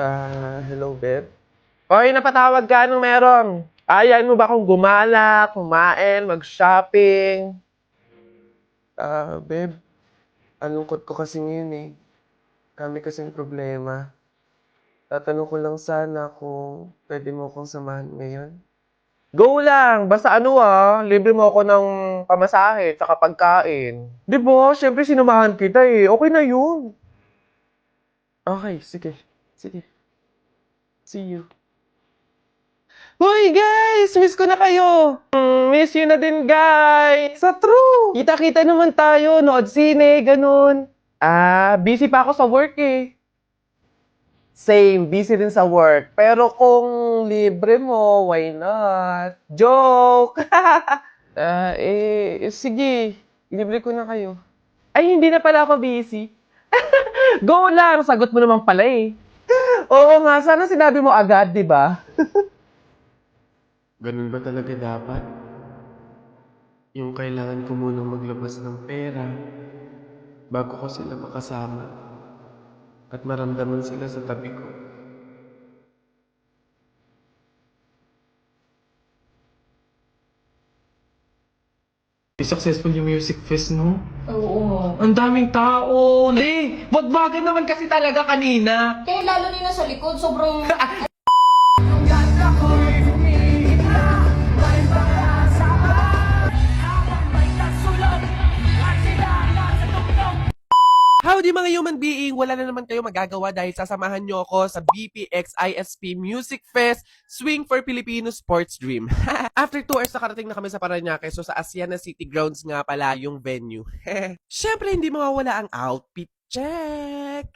Hello, babe. Hoy, napatawag ka. Anong meron? Ayain mo ba akong gumala, kumain, mag-shopping? Babe, ang lungkot ko kasi ngayon eh. Kami kasing problema. Tatanong ko lang sana kung pwede mo akong samahan ngayon. Go lang! Basta libre mo ako ng pamasahe at pagkain. Di ba? Siyempre sinamahan kita eh. Okay na yun. Okay, sige. Sige. See you. Hoy guys! Miss ko na kayo! Miss you na din guys! Sa true! Kita-kita naman tayo, nood sine, ganun. Busy pa ako sa work eh. Same, busy din sa work. Pero kung libre mo, why not? Joke! Sige. Libre ko na kayo. Ay, hindi na pala ako busy. Go lang! Sagot mo naman pala eh. Oo nga, sana sinabi mo agad, di ba? Ganun ba talaga dapat? Yung kailangan ko munang maglabas ng pera bago ko sila makasama at maramdaman sila sa tabi ko. Successful yung music fest, no? Oo. Ang daming tao! Wagwagan naman kasi talaga kanina. Kaya lalo nila sa likod, sobrang... Howdy mga human being! Wala na naman kayo magagawa dahil sasamahan nyo ako sa BPX ISP Music Fest Swing for Filipino Sports Dream. After 2 hours nakarating na kami sa Parañaque, so sa Asiana City Grounds nga pala yung venue. Siyempre hindi mawawala ang outfit check!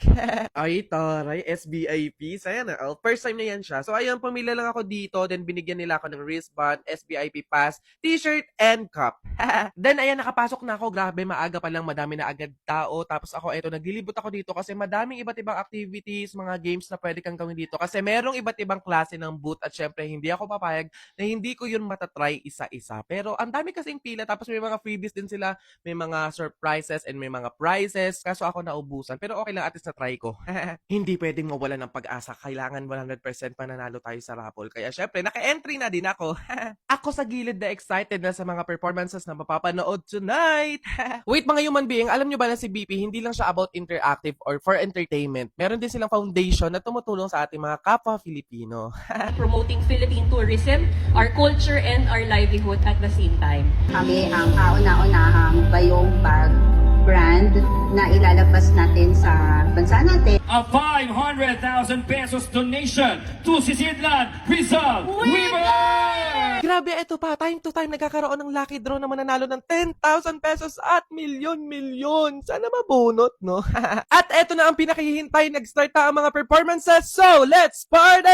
Ay, taray, SBIP. Saya na. First time na yan siya. So, ayun, pumila lang ako dito. Then, binigyan nila ako ng wristband, SBIP pass, t-shirt, and cup. Then, ayan, nakapasok na ako. Grabe, maaga pa lang. Madami na agad tao. Tapos ako, eto, naglilibot ako dito kasi madaming iba't ibang activities, mga games na pwede kang gawin dito. Kasi merong iba't ibang klase ng booth. At syempre, hindi ako papayag na hindi ko yun matatry isa-isa. Pero, ang dami kasing pila. Tapos, may mga freebies din sila. May mga surprises and may mga prizes. Kaso ako naubusan. Pero okay lang, at least na-try ko. Hindi pwedeng mawala ng pag-asa. Kailangan 100% mananalo tayo sa raffle. Kaya syempre, naka-entry na din ako. Ako sa gilid na excited na sa mga performances na mapapanood tonight. Wait mga human being, alam nyo ba na si BP, hindi lang siya about interactive or for entertainment. Meron din silang foundation na tumutulong sa ating mga kapwa Filipino. Promoting Philippine tourism, our culture, and our livelihood at the same time. Kami ang kauna-unahang Bayong Bag brand na ilalabas natin sa bansa natin. A 500,000 pesos donation to Sisidlan Rizal Weaver! Grabe, eto pa, time to time nagkakaroon ng lucky draw na mananalo ng 10,000 pesos at milyon-milyon. Sana mabunot, no? At eto na ang pinakahihintay, nag-start na ang mga performances, so let's party!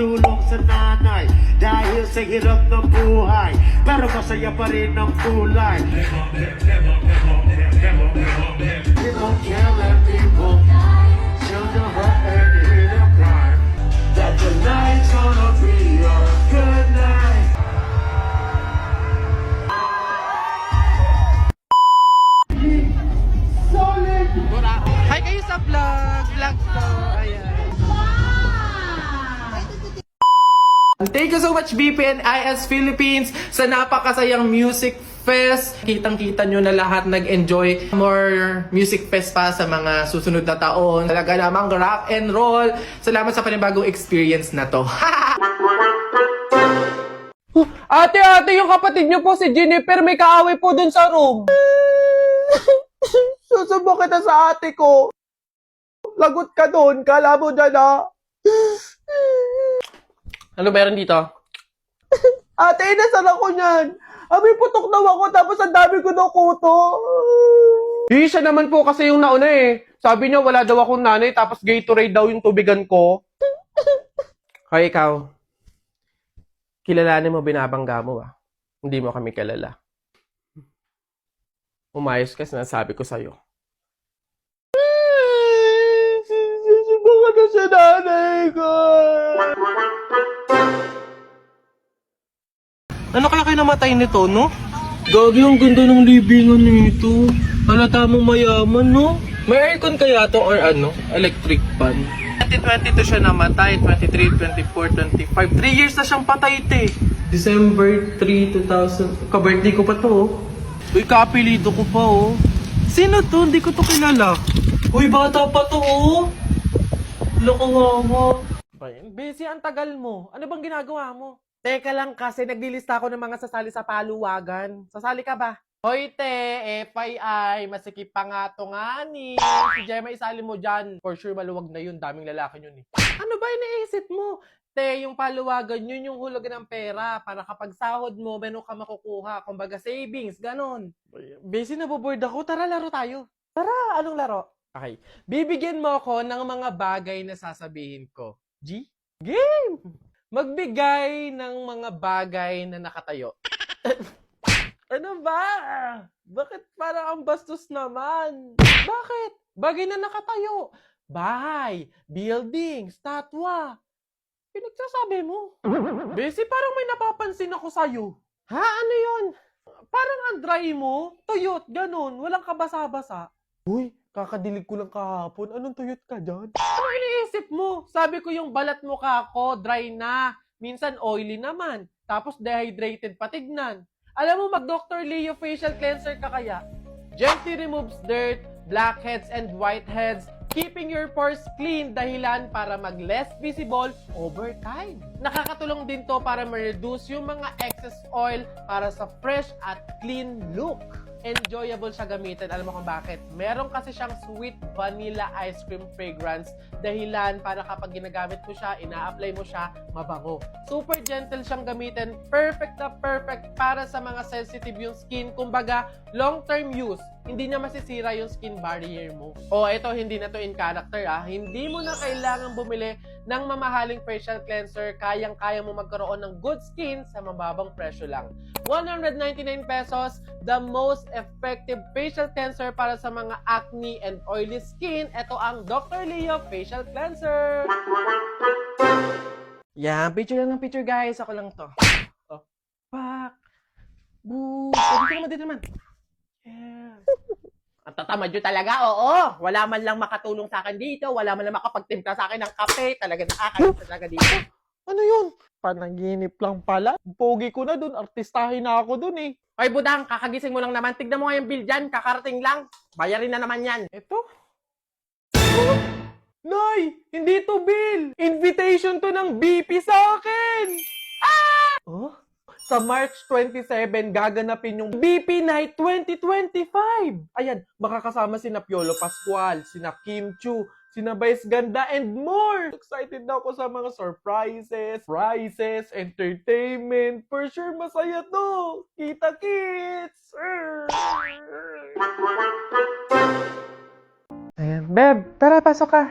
Tulong sa nanay dahil sa hirap ng buhay, pero masaya pa rin ang kulay. We don't care that people show the hurt and hear the crime, that the night's gonna be a good night. Hi kayo sa vlog to. Ayan. Thank you so much BP and IS Philippines sa napakasayang music fest. Kitang-kita nyo na lahat nag-enjoy. More music fest pa sa mga susunod na taon. Talaga namang rock and roll. Salamat sa panibagong experience na to. Ate, yung kapatid nyo po si Jennifer may kaaway po dun sa room. Susubo kita sa ate ko. Lagot ka dun. Kala mo dyan Ano meron dito? Ate, nasaan ako niyan? Abi, putok daw ako tapos ang dami ko daw kuto. Siya naman po kasi yung nauna eh. Sabi niya wala daw akong nanay tapos Gatorade daw yung tubigan ko. Hoy, ikaw. Kilalanin mo binabangga mo ah. Hindi mo kami kilala. Umayos ka, sinasabi ko sa'yo. Susubukan na sa nanay ko. Ano kaya kayo namatay nito, no? Gagi, ang ganda ng libingan nito. Halata mo mayaman, no? May aircon kaya to or ano? Electric fan. 2022 siya namatay, 23, 24, 25. 3 years na siyang patay, te. December 3, 2000. Ka-birthday ko pa to, oh. Uy, kaapelido ko pa, oh. Sino to? Hindi ko to kilala. Uy, bata pa to, oh. Loko. Busy, ang tagal mo. Ano bang ginagawa mo? Teka lang kasi naglilista ako ng mga sasali sa paluwagan. Sasali ka ba? Hoy te, FYI, masikip pa nga to nga ni. Si Gemma, isali mo dyan. For sure, maluwag na yun. Daming lalaki yun eh. Ano ba iniisip mo? Te, yung paluwagan, yun yung hulugan ng pera. Para kapag sahod mo, meron ka makukuha. Kumbaga savings, ganon. Busy, naboboard ako. Tara, laro tayo. Tara, anong laro? Okay. Bibigyan mo ako ng mga bagay na sasabihin ko. G? Game! Magbigay ng mga bagay na nakatayo. Ano ba? Bakit parang ang bastos naman? Bakit? Bagay na nakatayo. Bahay, building, statwa. Pinagsasabi mo. Besi, parang may napapansin ako sa'yo. Ha? Ano yun? Parang ang dry mo. Tuyot, ganun. Walang kabasa-basa. Uy, kakadilig ko lang kahapon. Anong tuyot ka dyan? Ano iniisip mo? Sabi ko yung balat mukha ko, dry na. Minsan oily naman. Tapos dehydrated patignan. Alam mo, mag-Dr. Leo facial cleanser ka kaya? Gently removes dirt, blackheads, and whiteheads, keeping your pores clean dahilan para mag-less visible over time. Nakakatulong din to para ma-reduce yung mga excess oil para sa fresh at clean look. Enjoyable siya gamitin. Alam mo kung bakit? Meron kasi siyang sweet vanilla ice cream fragrance dahilan para kapag ginagamit mo siya, ina-apply mo siya, mabango. Super gentle siyang gamitin. Perfect na perfect para sa mga sensitive yung skin. Kumbaga, long-term use. Hindi na masisira yung skin barrier mo. O, ito, hindi na to in character ah. Hindi mo na kailangan bumili ng mamahaling facial cleanser. Kayang-kaya mo magkaroon ng good skin sa mababang presyo lang. 199 pesos, the most effective facial cleanser para sa mga acne and oily skin. Ito ang Dr. Leo Facial Cleanser. Yan, picture lang ng picture guys. Ako lang to. Oh. Pak. Boo. Dito naman, dito naman. Yes. Ang tatamad nyo talaga, oo. Wala man lang makatulong sa akin dito. Wala man lang makapagtimpla sa akin ng kape. Talaga nakakayos talaga dito. Ano yun? Panaginip lang pala. Pogi ko na dun. Artistahin na ako dun eh. Ay, budang, kakagising mo lang naman. Tignan mo nga yung bill dyan. Kakarating lang. Bayarin na naman yan. Ito? Oh, Nay! Hindi to bill! Invitation to ng BP sa akin! Ah! Oh? Sa March 27, gaganapin yung BP Night 2025. Ayan, makakasama sina Piolo Pascual, sina Kim Chu, sina Vice Ganda, and more. Excited na ako sa mga surprises, prizes, entertainment. For sure, masaya to. Kita-kits! Ayan, Beb, tara, pasok ka.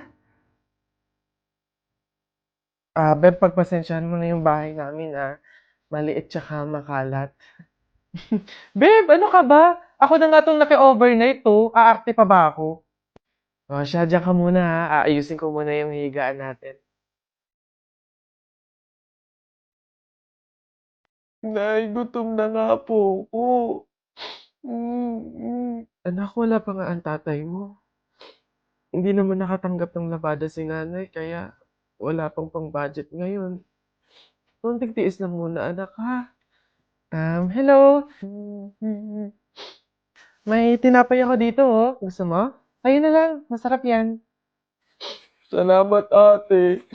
Beb, pagpasensyahan mo na yung bahay namin, maliit tsaka makalat. Babe, ano ka ba? Ako na nga itong naki-overnight to. Aarte pa ba ako? O, siya, dyan ka muna ha. Aayusin ko muna yung higaan natin. Nay, gutom na nga po ako. Anak, wala pa nga ang tatay mo. Hindi naman nakatanggap ng labada si nanay, kaya wala pang pang-budget ngayon. Konting tiis lang muna, anak, ha? Hello? May tinapay ako dito, oh. Gusto mo? Ayun na lang. Masarap yan. Salamat, ate.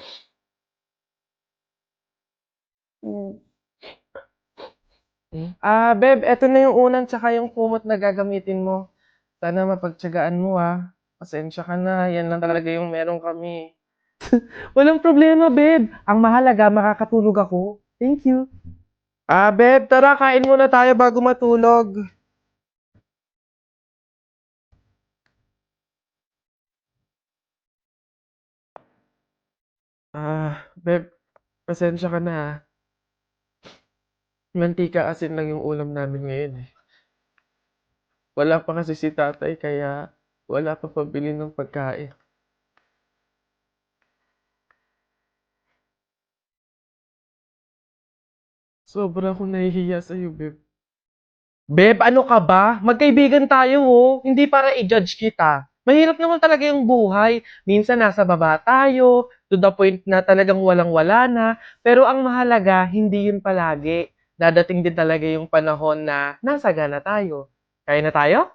Beb, eto na yung unang tsaka yung kumot na gagamitin mo. Sana mapagtyagaan mo, ha? Pasensya ka na. Yan lang talaga yung meron kami. Walang problema, babe. Ang mahalaga, makakatulog ako. Thank you. Beb, tara, kain muna tayo bago matulog. Beb, pasensya ka na ah. Mantika asin lang yung ulam namin ngayon eh. Wala pa kasi si tatay kaya wala pa pabili ng pagkain. Sobra akong nahihiya sa'yo, Beb. Beb, ano ka ba? Magkaibigan tayo, oh. Hindi para i-judge kita. Mahirap naman talaga yung buhay. Minsan nasa baba tayo, to the point na talagang walang-wala na. Pero ang mahalaga, hindi yun palagi. Dadating din talaga yung panahon na nasa gana tayo. Kaya na tayo?